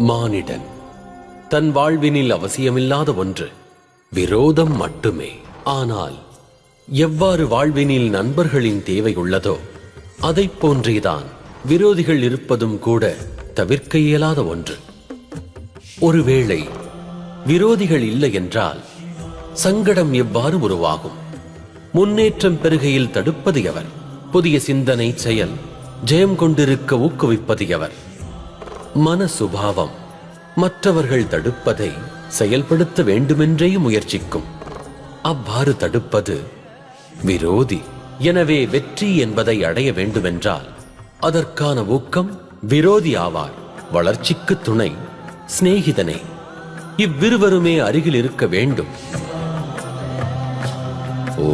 மானிடன் தன் வாழ்வினில் அவசியமில்லாத ஒன்று விரோதம் மட்டுமே. ஆனால் எவ்வாறு வாழ்வினில் நண்பர்களின் தேவை உள்ளதோ அதைப் போன்றேதான் விரோதிகள் இருப்பதும் கூட தவிர்க்க இயலாத ஒன்று. ஒருவேளை விரோதிகள் இல்லை என்றால் சங்கடம் எவ்வாறு உருவாகும்? முன்னேற்றம் பெருகையில் தடுப்பது எவர்? புதிய சிந்தனை செயல் ஜெயம் கொண்டிருக்க ஊக்குவிப்பது எவர்? மன சுபாவம் மற்றவர்கள் தடுப்பதை செயல்படுத்த வேண்டுமென்றே முயற்சிக்கும். அவ்வாறு தடுப்பது விரோதி. எனவே வெற்றி என்பதை அடைய வேண்டுமென்றால் அதற்கான ஊக்கம் விரோதி ஆவார். வளர்ச்சிக்கு துணை சிநேகிதனே. இவ்விருவருமே அருகில் இருக்க வேண்டும். ஓ